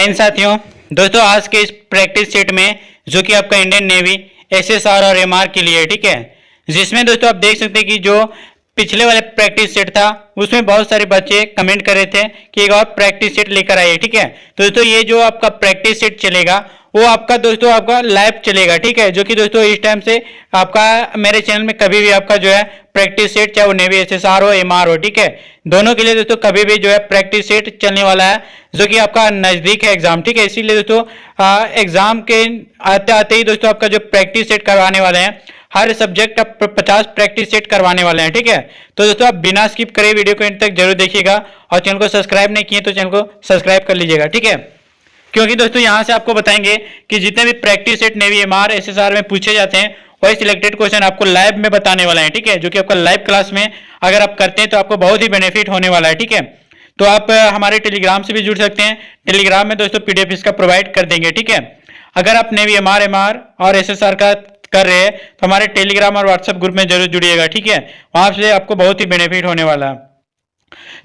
जय हिंद साथियों। दोस्तों आज के इस प्रैक्टिस सेट में जो कि आपका इंडियन नेवी एसएसआर और एमआर के लिए, ठीक है, जिसमें दोस्तों आप देख सकते हैं कि जो पिछले वाले प्रैक्टिस सेट था उसमें बहुत सारे बच्चे कमेंट कर रहे थे कि एक और प्रैक्टिस सेट लेकर आइए, ठीक है। तो दोस्तों ये जो आपका प्रैक्टिस सेट चलेगा वो आपका दोस्तों आपका लाइव चलेगा, ठीक है, जो कि दोस्तों इस टाइम से आपका मेरे चैनल में कभी भी आपका जो है प्रैक्टिस सेट, चाहे वो नेवी एसएसआर हो एमआर हो, ठीक है, दोनों के लिए दोस्तों कभी भी जो है प्रैक्टिस सेट चलने वाला है, जो कि आपका नजदीक है एग्जाम, ठीक है। इसीलिए दोस्तों एग्जाम के आते आते ही दोस्तों आपका जो प्रैक्टिस सेट करवाने वाले हैं, हर सब्जेक्ट आप 50 प्रैक्टिस सेट करवाने वाले हैं, ठीक है। तो दोस्तों आप बिना स्किप करे वीडियो को एंड तक जरूर देखिएगा और चैनल को सब्सक्राइब नहीं किए तो चैनल को सब्सक्राइब कर लीजिएगा, ठीक है। क्योंकि दोस्तों यहां से आपको बताएंगे कि जितने भी practice set navy MR SSR में पूछे जाते हैं वही सिलेक्टेड क्वेश्चन आपको लाइव में बताने वाला है, ठीक है, जो कि आपका लाइव क्लास में अगर आप करते हैं तो आपको बहुत ही बेनिफिट होने वाला है, ठीक है। तो आप हमारे टेलीग्राम से भी जुड़ सकते हैं। टेलीग्राम में दोस्तों पीडीएफ इसका प्रोवाइड कर देंगे, ठीक है। अगर आप नेवी एमआर और एसएसआर का कर रहे हैं तो हमारे टेलीग्राम और व्हाट्सएप ग्रुप में जरूर जुड़िएगा, ठीक है, वहां से आपको बहुत ही बेनिफिट होने वाला है।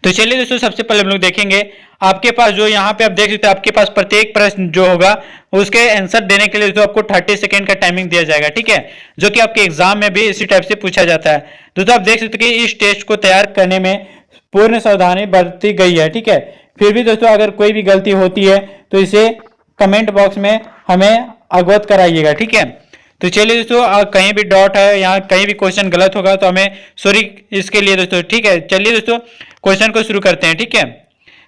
तो चलिए दोस्तों सबसे पहले हम लोग देखेंगे आपके पास जो यहाँ पे आप देख सकते हैं आपके पास प्रत्येक प्रश्न जो होगा उसके आंसर देने के लिए दोस्तों आपको 30 सेकंड का टाइमिंग दिया जाएगा, ठीक है, जो कि आपके एग्जाम में भी इसी टाइप से पूछा जाता है। दोस्तों आप देख सकते हैं कि इस टेस्ट को तैयार करने में पूर्ण सावधानी बरती गई है, ठीक है। फिर भी दोस्तों अगर कोई भी गलती होती है तो इसे कमेंट बॉक्स में हमें अवगत कराइएगा, ठीक है। तो चलिए दोस्तों कहीं भी डॉट है, यहाँ कहीं भी क्वेश्चन गलत होगा तो हमें सॉरी इसके लिए दोस्तों, ठीक है। चलिए दोस्तों क्वेश्चन को शुरू करते हैं, ठीक है।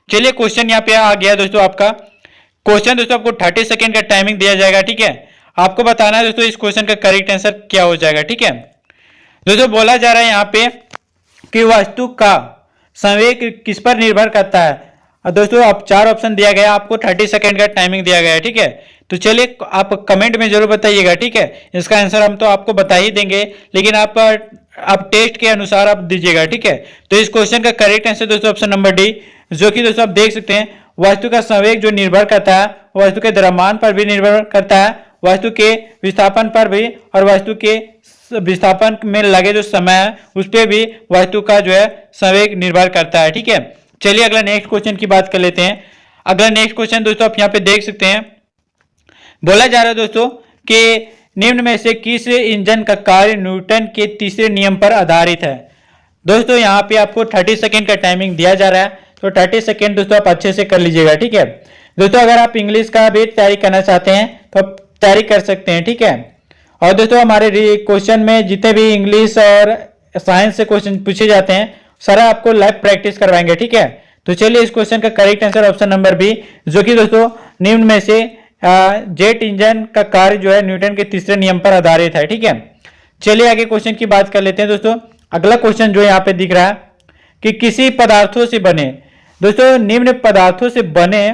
चलिए क्वेश्चन यहाँ पे आ गया दोस्तों आपका क्वेश्चन। दोस्तों आपको 30 सेकंड का टाइमिंग दिया जाएगा, ठीक है। आपको बताना है दोस्तों इस क्वेश्चन का करेक्ट आंसर क्या हो जाएगा, ठीक है। दोस्तों बोला जा रहा है यहाँ पे कि वस्तु का संवेग किस पर निर्भर करता है। दोस्तों आप 4 ऑप्शन दिया गया, आपको 30 सेकंड का टाइमिंग दिया गया है, ठीक है। तो चलिए आप कमेंट में जरूर बताइएगा, ठीक है। इसका आंसर हम तो आपको बता ही देंगे लेकिन आप टेस्ट के अनुसार आप दीजिएगा, ठीक है। तो इस क्वेश्चन का करेक्ट आंसर दोस्तों ऑप्शन नंबर डी, जो कि दोस्तों आप देख सकते हैं वस्तु का संवेग जो निर्भर करता है वस्तु के द्रव्यमान पर भी निर्भर करता है, वस्तु के विस्थापन पर भी, और वस्तु के विस्थापन में लगे जो समय है उस पर भी वस्तु का जो है संवेग निर्भर करता है, ठीक है। चलिए अगला नेक्स्ट क्वेश्चन की बात कर लेते हैं। अगला नेक्स्ट क्वेश्चन दोस्तों आप यहाँ पे देख सकते हैं, बोला जा रहा है दोस्तों कि निम्न में से किस इंजन का कार्य न्यूटन के तीसरे नियम पर आधारित है। दोस्तों यहाँ पे आपको 30 सेकंड का टाइमिंग दिया जा रहा है, तो 30 सेकंड दोस्तों आप अच्छे से कर लीजिएगा, ठीक है। दोस्तों अगर आप इंग्लिश का भी तैयारी करना चाहते हैं तो आप तैयारी कर सकते हैं, ठीक है। और दोस्तों हमारे क्वेश्चन में जितने भी इंग्लिश और साइंस से क्वेश्चन पूछे जाते हैं सारा आपको लाइव प्रैक्टिस करवाएंगे, ठीक है। तो चलिए इस क्वेश्चन का correct answer option number B, जो कि दोस्तों निम्न में से जेट इंजन का कार्य जो है न्यूटन के तीसरे नियम पर आधारित है, ठीक है। चलिए आगे क्वेश्चन की बात कर लेते हैं दोस्तों। अगला क्वेश्चन जो यहाँ पे दिख रहा है कि किसी पदार्थों से बने, दोस्तों निम्न पदार्थों से बने,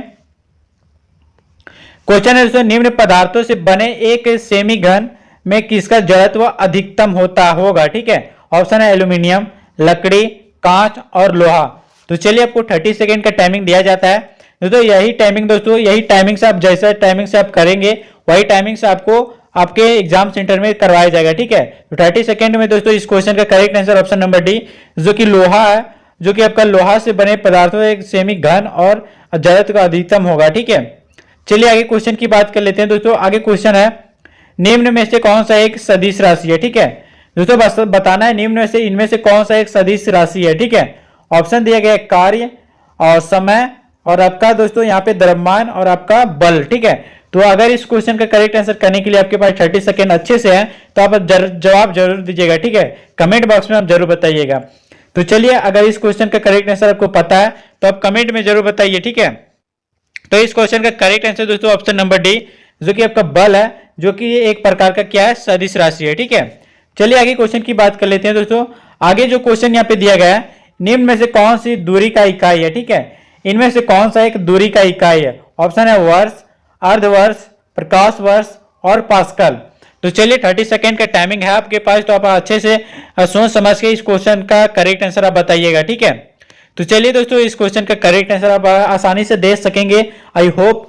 क्वेश्चन है दोस्तों निम्न पदार्थों से बने एक सेमी घन में किसका जड़त्व अधिकतम होता होगा, ठीक है। ऑप्शन है एल्यूमिनियम, लकड़ी, कांच और लोहा। तो चलिए आपको 30 सेकंड का टाइमिंग दिया जाता है दोस्तों। यही टाइमिंग से आप जैसा टाइमिंग से आप करेंगे वही टाइमिंग से आपको आपके एग्जाम सेंटर में करवाया जाएगा, ठीक है। तो 30 सेकंड में दोस्तों इस क्वेश्चन का correct answer option number D, जो कि लोहा है, जो कि आपका लोहा से बने पदार्थों एक सेमी घन और जड़त्व का अधिकतम होगा, ठीक है। चलिए आगे क्वेश्चन की बात कर लेते हैं दोस्तों। आगे क्वेश्चन है निम्न में से कौन सा एक सदिश राशि है, ठीक है। दोस्तों बस बताना है निम्न में से इनमें से कौन सा एक सदिश राशि है, ठीक है। ऑप्शन दिया गया कार्य और समय और आपका दोस्तों यहाँ पे द्रव्यमान और आपका बल, ठीक है। तो अगर इस क्वेश्चन का करेक्ट आंसर करने के लिए आपके पास 30 सेकंड अच्छे से है तो आप जवाब जरूर दीजिएगा, ठीक है। कमेंट बॉक्स में आप जरूर बताइएगा। तो चलिए अगर इस क्वेश्चन का करेक्ट आंसर आपको पता है तो आप कमेंट में जरूर बताइए, ठीक है। तो इस क्वेश्चन का करेक्ट आंसर दोस्तों ऑप्शन नंबर डी, जो कि आपका बल है, जो कि एक प्रकार का क्या है सदिश राशि है, ठीक है। चलिए आगे क्वेश्चन की बात कर लेते हैं दोस्तों। आगे जो क्वेश्चन यहाँ पे दिया गया है निम्न में से कौन सी दूरी का इकाई है, ठीक है। इनमें से कौन सा एक दूरी का इकाई है। ऑप्शन है वर्ष, अर्धवर्ष, प्रकाश वर्ष और पास्कल। तो चलिए 30 सेकंड का टाइमिंग है आपके पास, तो आप अच्छे से सोच समझ के इस क्वेश्चन का करेक्ट आंसर आप बताइएगा, ठीक है। तो चलिए दोस्तों इस क्वेश्चन का करेक्ट आंसर आप आसानी से दे सकेंगे, आई होप।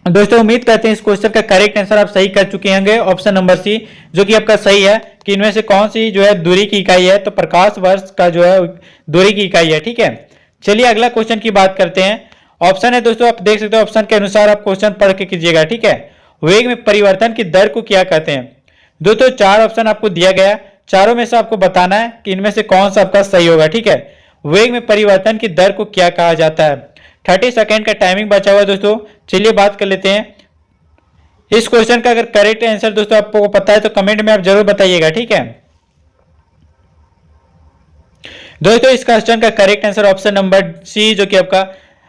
दोस्तों उम्मीद करते हैं इस क्वेश्चन का करेक्ट आंसर आप सही कर चुके होंगे, ऑप्शन नंबर सी, जो कि आपका सही है कि इनमें से कौन सी जो है दूरी की इकाई है। तो प्रकाश वर्ष का जो है दूरी की इकाई है, ठीक है। चलिए अगला क्वेश्चन की बात करते हैं ऑप्शन है दोस्तों, आप देख सकते हो ऑप्शन के अनुसार आप क्वेश्चन पढ़ के कीजिएगा, ठीक है। वेग में परिवर्तन की दर को क्या कहते हैं? दोस्तों 4 ऑप्शन आपको दिया गया, चारों में से आपको बताना है कि इनमें से कौन सा आपका सही होगा, ठीक है। वेग में परिवर्तन की दर को क्या कहा जाता है? 30 सेकेंड का टाइमिंग बचा हुआ है दोस्तों। चलिए बात कर लेते हैं इस क्वेश्चन का। अगर करेक्ट आंसर दोस्तों आपको पता है तो कमेंट में आप जरूर बताइएगा, ठीक है। दोस्तों इस क्वेश्चन का correct answer option number C, जो कि आपका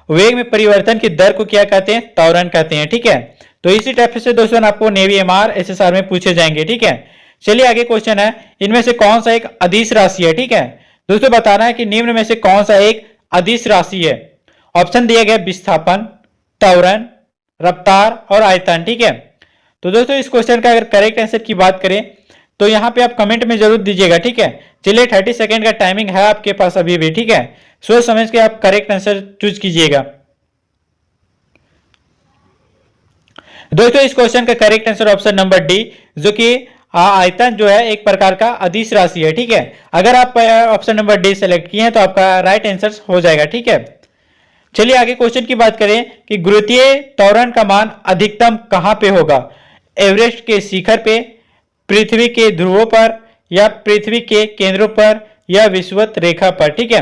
वेग में परिवर्तन की दर को क्या कहते हैं? त्वरण कहते हैं, ठीक है। तो इसी टाइप से दोस्तों आपको नेवी एमआर एसएसआर में पूछे जाएंगे, ठीक है। चलिए आगे क्वेश्चन है, इनमें से कौन सा एक अदिश राशि है, ठीक है। दोस्तों बताना है कि निम्न में से कौन सा एक अदिश राशि है। ऑप्शन दिया गया विस्थापन, त्वरण, रफ्तार और आयतन, ठीक है। तो दोस्तों इस क्वेश्चन का अगर करेक्ट आंसर की बात करें तो यहाँ पे आप कमेंट में जरूर दीजिएगा, ठीक है। चलिए 30 सेकेंड का टाइमिंग है आपके पास अभी भी, ठीक है। सोच समझ के आप करेक्ट आंसर चूज कीजिएगा। दोस्तों इस क्वेश्चन का correct answer option number D, जो कि आयतन जो है एक प्रकार का अदिश राशि है, ठीक है। अगर आप ऑप्शन नंबर डी सेलेक्ट किए हैं तो आपका राइट आंसर हो जाएगा, ठीक है। चलिए आगे क्वेश्चन की बात करें कि गुरुत्वीय त्वरण का मान अधिकतम कहां पे होगा? एवरेस्ट के शिखर पे, पृथ्वी के ध्रुवों पर, या पृथ्वी के केंद्रों पर, या विषुवत रेखा पर, ठीक है।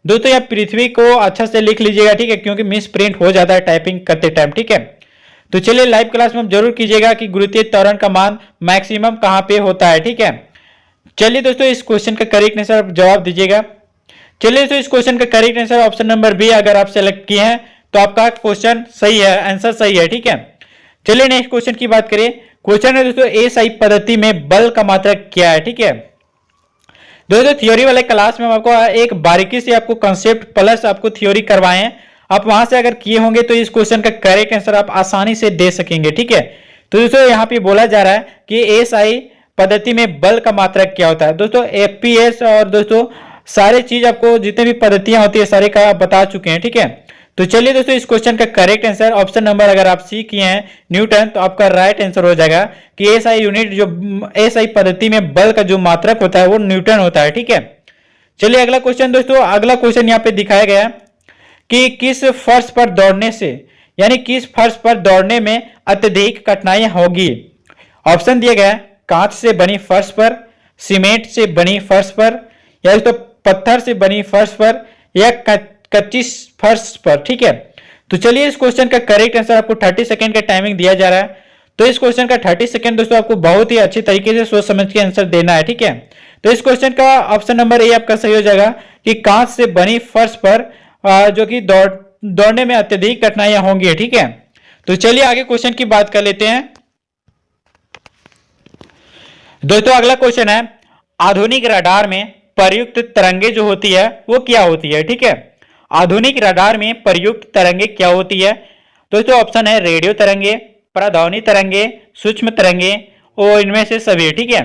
दोस्तों यहाँ पृथ्वी को अच्छा से लिख लीजिएगा, ठीक है, क्योंकि मिस प्रिंट हो जाता है टाइपिंग करते टाइम, ठीक है। तो चलिए लाइव क्लास में जरूर कीजिएगा कि गुरुत्वीय त्वरण का मान मैक्सिमम कहां पे होता है, ठीक है। चलिए दोस्तों इस क्वेश्चन का करेक्ट आंसर जवाब दीजिएगा। चलिए तो इस क्वेश्चन का correct answer option number B अगर आप सेलेक्ट किए हैं तो आपका क्वेश्चन सही है, आंसर सही है, ठीक है। चलिए नेक्स्ट क्वेश्चन की बात करें। क्वेश्चन है दोस्तों एसआई पद्धति में बल का मात्रक क्या है, ठीक है। दोस्तों थ्योरी वाले क्लास में आपको एक बारीकी से आपको कंसेप्ट प्लस आपको थ्योरी करवाए हैं, आप वहां से अगर किए होंगे तो इस क्वेश्चन का करेक्ट आंसर आप आसानी से दे सकेंगे, ठीक है। तो दोस्तों यहाँ पे बोला जा रहा है कि एसआई पद्धति में बल का मात्रक क्या होता है। दोस्तों एफपीएस और दोस्तों सारे चीज आपको जितने भी पद्धतियां होती है सारे का आप बता चुके हैं, ठीक है। तो चलिए दोस्तों इस क्वेश्चन का करेक्ट आंसर ऑप्शन नंबर अगर आप सी किए हैं न्यूटन, तो आपका राइट आंसर हो जाएगा कि एसआई यूनिट जो एसआई पद्धति में बल का जो मात्रक होता है वो न्यूटन होता है, ठीक है। चलिए अगला क्वेश्चन दोस्तों, अगला क्वेश्चन यहाँ पे दिखाया गया कि किस फर्श पर दौड़ने से, यानी किस फर्श पर दौड़ने में अत्यधिक कठिनाइयां होगी। ऑप्शन दिया गया कांच से बनी फर्श पर, सीमेंट से बनी फर्श पर, या तो पत्थर से बनी फर्श पर, या कच्ची फर्श पर, ठीक है। तो चलिए इस क्वेश्चन का करेक्ट आंसर आपको 30 सेकंड का टाइमिंग दिया जा रहा है। तो इस क्वेश्चन का 30 सेकंड दोस्तों आपको बहुत ही अच्छी तरीके से सोच समझ के आंसर देना है, ठीक है। तो इस क्वेश्चन का ऑप्शन नंबर ए आपका सही हो जाएगा कि कांच से बनी फर्श पर जो कि दौड़ने में अत्यधिक कठिनाइयां होंगी, ठीक है। तो चलिए आगे क्वेश्चन की बात कर लेते हैं। दोस्तों अगला क्वेश्चन है आधुनिक रडार में प्रयुक्त तरंगे जो होती है वो क्या होती है, ठीक है। आधुनिक रडार में प्रयुक्त तरंगे क्या होती है। दोस्तों ऑप्शन है रेडियो तरंगे, पराध्वनि तरंगे, सूक्ष्म तरंगे और इनमें से सभी, ठीक है।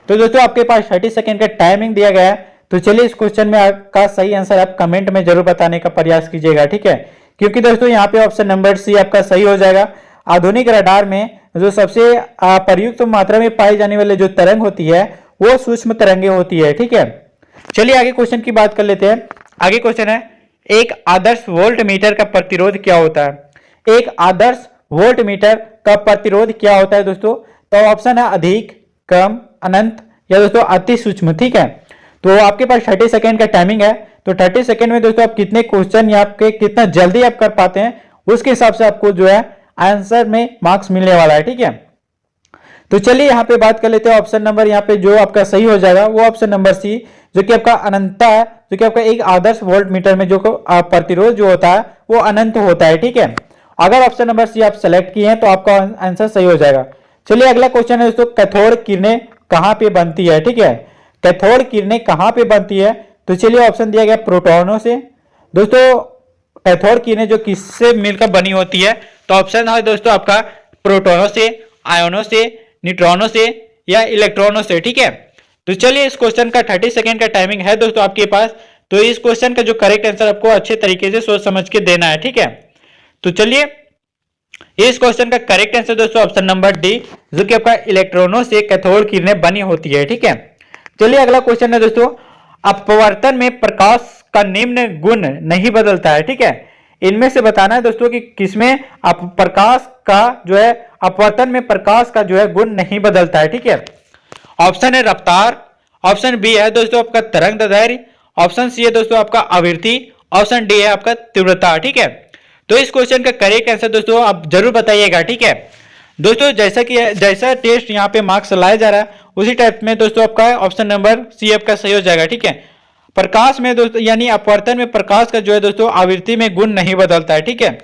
तो दोस्तों आपके पास 30 सेकंड का टाइमिंग दिया गया है। तो चलिए इस क्वेश्चन में आपका सही आंसर आप कमेंट में जरूर बताने का प्रयास कीजिएगा, ठीक है। क्योंकि दोस्तों यहाँ पे ऑप्शन नंबर सी आपका सही हो जाएगा। आधुनिक रडार में जो सबसे प्रयुक्त मात्रा में पाई जाने वाली जो तरंग होती है वो सूक्ष्म तरंगे होती है, ठीक है। चलिए आगे क्वेश्चन की बात कर लेते हैं। आगे क्वेश्चन है एक आदर्श वोल्ट मीटर का प्रतिरोध क्या होता है। एक आदर्श वोल्ट मीटर का प्रतिरोध क्या होता है दोस्तों। तो ऑप्शन है अधिक, कम, अनंत, या दोस्तों अति सूक्ष्म, ठीक है। तो आपके पास 30 सेकंड का टाइमिंग है। तो 30 सेकंड में दोस्तों आप कितने क्वेश्चन या आपके कितना जल्दी आप कर पाते हैं उसके हिसाब से आपको जो है आंसर में मार्क्स मिलने वाला है, ठीक है। तो चलिए यहाँ पे बात कर लेते हैं। ऑप्शन नंबर यहाँ पे जो आपका सही हो जाएगा वो ऑप्शन नंबर सी, जो कि आपका अनंत है, जो कि आपका एक आदर्श वोल्ट मीटर में जो प्रतिरोध जो होता है वो अनंत होता है, ठीक है। अगर ऑप्शन नंबर सी आप सेलेक्ट किए हैं तो आपका आंसर सही हो जाएगा। चलिए अगला क्वेश्चन है दोस्तों कैथोड किरणें कहां पे बनती है, ठीक है। कैथोड किरणें कहां पे बनती है। तो चलिए ऑप्शन दिया गया प्रोटॉनों से। दोस्तों कैथोड किरणें जो किससे मिलकर बनी होती है। तो ऑप्शन है दोस्तों आपका प्रोटॉनों से, आयोनों से, न्यूट्रॉनों से, या इलेक्ट्रॉनों से, ठीक है। तो चलिए इस क्वेश्चन का 30 सेकंड का टाइमिंग है दोस्तों आपके पास। तो इस क्वेश्चन का जो करेक्ट आंसर आपको अच्छे तरीके से सोच समझ के देना है, ठीक है। तो चलिए इस क्वेश्चन का करेक्ट आंसर दोस्तों ऑप्शन नंबर डी, जो कि आपका इलेक्ट्रॉनों से कैथोड किरणें बनी होती है, ठीक है। चलिए अगला क्वेश्चन है दोस्तों अपवर्तन में प्रकाश का निम्न गुण नहीं बदलता है, ठीक है। इनमें से बताना है दोस्तों कि किसमें प्रकाश का जो है अपवर्तन में प्रकाश का जो है गुण नहीं बदलता है। ठीक है, ऑप्शन है रफ्तार, ऑप्शन बी है दोस्तों आपका तरंग दैर्घ्य, ऑप्शन सी है दोस्तों आपका आवृत्ति, ऑप्शन डी है आपका तीव्रता। ठीक है, तो इस क्वेश्चन का करेक्ट आंसर दोस्तों आप जरूर बताइएगा। ठीक है दोस्तों, जैसा टेस्ट यहाँ पे मार्क्स लाया जा रहा है उसी टाइप में दोस्तों आपका ऑप्शन नंबर सी आपका सही हो जाएगा। ठीक है, प्रकाश में दोस्तों यानी अपवर्तन में प्रकाश का जो है दोस्तों आवृत्ति में गुण नहीं बदलता है। ठीक है,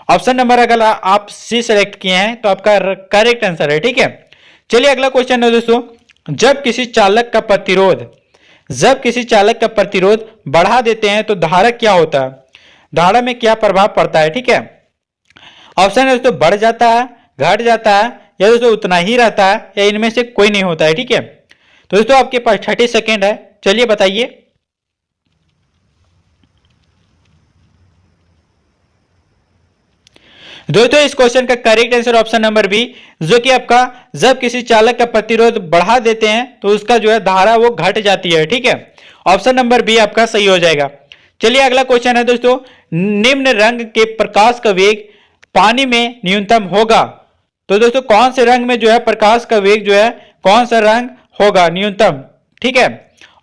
ऑप्शन नंबर अगर आप सी सेलेक्ट किए हैं तो आपका करेक्ट आंसर है। ठीक है, चलिए अगला क्वेश्चन है दोस्तों, जब किसी चालक का प्रतिरोध बढ़ा देते हैं तो धारा क्या होता है, धारा में क्या प्रभाव पड़ता है। ठीक है, ऑप्शन है दोस्तों बढ़ जाता है, घट जाता है, या दोस्तों उतना ही रहता है, या इनमें से कोई नहीं होता है। ठीक है, तो दोस्तों आपके पास 30 सेकेंड है, चलिए बताइए। दोस्तों इस क्वेश्चन का correct answer option number B, जो कि आपका जब किसी चालक का प्रतिरोध बढ़ा देते हैं तो उसका जो है धारा वो घट जाती है। ठीक है, ऑप्शन नंबर बी आपका सही हो जाएगा। चलिए अगला क्वेश्चन है दोस्तों, निम्न रंग के प्रकाश का वेग पानी में न्यूनतम होगा, तो दोस्तों कौन से रंग में जो है प्रकाश का वेग जो है कौन सा रंग होगा न्यूनतम। ठीक है,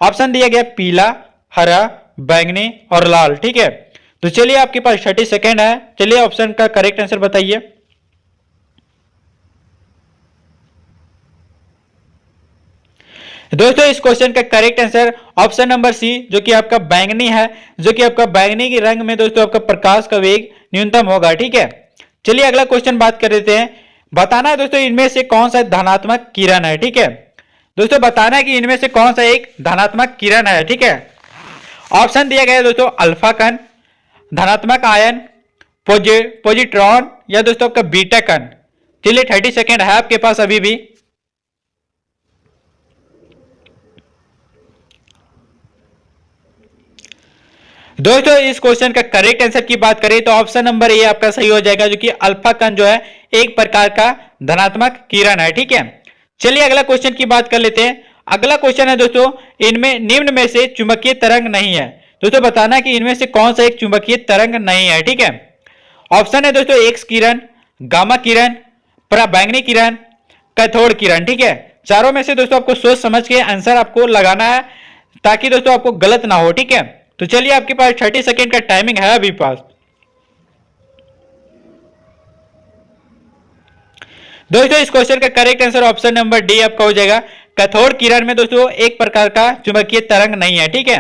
ऑप्शन दिया गया पीला, हरा, बैंगनी और लाल। ठीक है, तो चलिए आपके पास 30 सेकेंड है, चलिए ऑप्शन का करेक्ट आंसर बताइए। दोस्तों इस क्वेश्चन का correct answer option number C, जो कि आपका बैंगनी है, जो कि आपका बैंगनी के रंग में दोस्तों आपका प्रकाश का वेग न्यूनतम होगा। ठीक है, चलिए अगला क्वेश्चन बात कर लेते हैं। बताना है दोस्तों इनमें से कौन सा धनात्मक किरण है। ठीक है दोस्तों, बताना है कि इनमें से कौन सा एक धनात्मक किरण है। ठीक है, ऑप्शन दिया गया है दोस्तों अल्फा कण, धनात्मक आयन, पॉजिट्रॉन, या दोस्तों आपका बीटा कण। चलिए 30 सेकेंड है आपके पास अभी भी। दोस्तों इस क्वेश्चन का करेक्ट आंसर की बात करें तो ऑप्शन नंबर ए आपका सही हो जाएगा, जो कि अल्फा कण जो है एक प्रकार का धनात्मक किरण है। ठीक है, चलिए अगला क्वेश्चन की बात कर लेते हैं। अगला क्वेश्चन है दोस्तों, इनमें निम्न में से चुंबकीय तरंग नहीं है। दोस्तों बताना कि इनमें से कौन सा एक चुंबकीय तरंग नहीं है। ठीक है, ऑप्शन है दोस्तों एक्स किरण, गामा किरण, पराबैंगनी किरण, कैथोड किरण। ठीक है, चारों में से दोस्तों आपको सोच समझ के आंसर आपको लगाना है ताकि दोस्तों आपको गलत ना हो। ठीक है, तो चलिए आपके पास 30 सेकेंड का टाइमिंग है अभी पास। दोस्तों इस क्वेश्चन का correct answer option number D आपका हो जाएगा, कैथोड किरण में दोस्तों एक प्रकार का चुंबकीय तरंग नहीं है। ठीक है,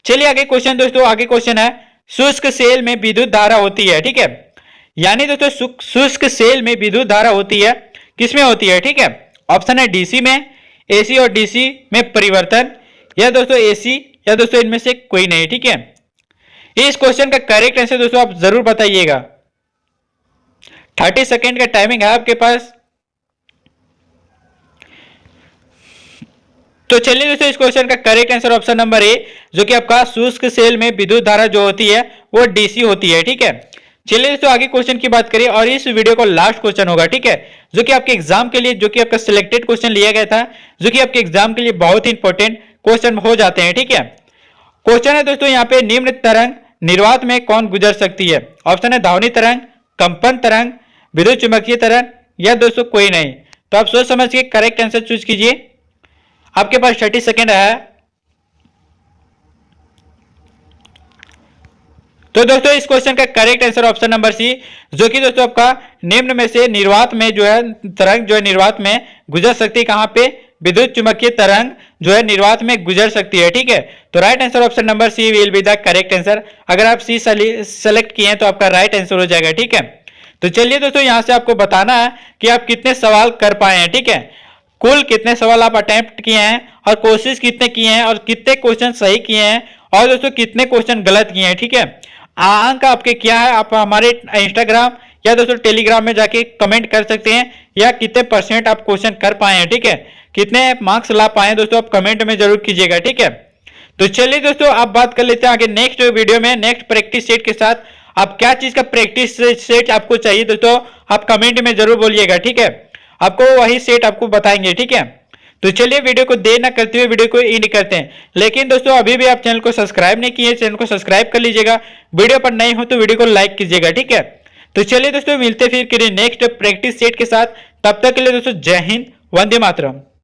चलिए आगे क्वेश्चन दोस्तों, आगे क्वेश्चन है शुष्क सेल में विद्युत धारा होती है। ठीक है, यानी दोस्तों शुष्क सेल में विद्युत धारा होती है, किसमें होती है। ठीक है, ऑप्शन है डीसी में, एसी और डीसी में परिवर्तन, या दोस्तों एसी, या दोस्तों इनमें से कोई नहीं। ठीक है, इस क्वेश्चन का करेक्ट आंसर दोस्तों आप जरूर बताइएगा। 30 सेकेंड का टाइमिंग है आपके पास। तो चलिए दोस्तों इस क्वेश्चन का correct answer option number A, जो कि आपका शुष्क सेल में विद्युत धारा जो होती है वो डीसी होती है। ठीक है, चलिए दोस्तों आगे क्वेश्चन की बात करिए और इस वीडियो को लास्ट क्वेश्चन होगा। ठीक है, जो कि आपके एग्जाम के लिए, जो कि आपका सिलेक्टेड क्वेश्चन लिया गया था, जो कि आपके एग्जाम के लिए बहुत ही इंपॉर्टेंट क्वेश्चन हो जाते हैं। ठीक है, क्वेश्चन है दोस्तों यहाँ पे निम्न तरंग निर्वात में कौन गुजर सकती है। ऑप्शन है ध्वनि तरंग, कंपन तरंग, विद्युत चुंबकीय तरंग, या दोस्तों कोई नहीं। तो आप सोच समझ के करेक्ट आंसर चूज कीजिए, आपके पास 30 सेकेंड है। तो दोस्तों इस क्वेश्चन का correct answer option number C, जो कि दोस्तों आपका निम्न में से निर्वात में जो है तरंग जो है निर्वात में गुजर सकती है, कहां पे, विद्युत चुंबकीय तरंग जो है निर्वात में गुजर सकती है। ठीक है, तो right answer option number C will be the correct answer. अगर आप सी सेलेक्ट किए हैं तो आपका राइट आंसर हो जाएगा। ठीक है, तो चलिए दोस्तों यहां से आपको बताना है कि आप कितने सवाल कर पाए हैं। ठीक है, कुल कितने सवाल आप अटेम्प्ट किए हैं और कोशिश कितने किए हैं और कितने क्वेश्चन सही किए हैं और दोस्तों कितने क्वेश्चन गलत किए हैं। ठीक है, अंक आपके क्या है, आप हमारे इंस्टाग्राम या दोस्तों टेलीग्राम में जाके कमेंट कर सकते हैं, या कितने परसेंट आप क्वेश्चन कर पाए हैं। ठीक है, कितने मार्क्स ला पाए हैं दोस्तों आप कमेंट में जरूर कीजिएगा। ठीक है, तो चलिए दोस्तों आप बात कर लेते हैं आगे नेक्स्ट वीडियो में नेक्स्ट प्रैक्टिस सेट के साथ। आप क्या चीज का प्रैक्टिस सेट आपको चाहिए दोस्तों आप कमेंट में जरूर बोलिएगा। ठीक है, आपको वही सेट आपको बताएंगे। ठीक है, तो चलिए वीडियो को देर न करते हुए वीडियो को एंड करते हैं। लेकिन दोस्तों अभी भी आप चैनल को सब्सक्राइब नहीं किए, चैनल को सब्सक्राइब कर लीजिएगा। वीडियो पर नए हो तो वीडियो को लाइक कीजिएगा, ठीक है। तो चलिए दोस्तों मिलते फिर नेक्स्ट प्रैक्टिस सेट के साथ। तब तक के लिए दोस्तों जय हिंद, वंदे मातरम।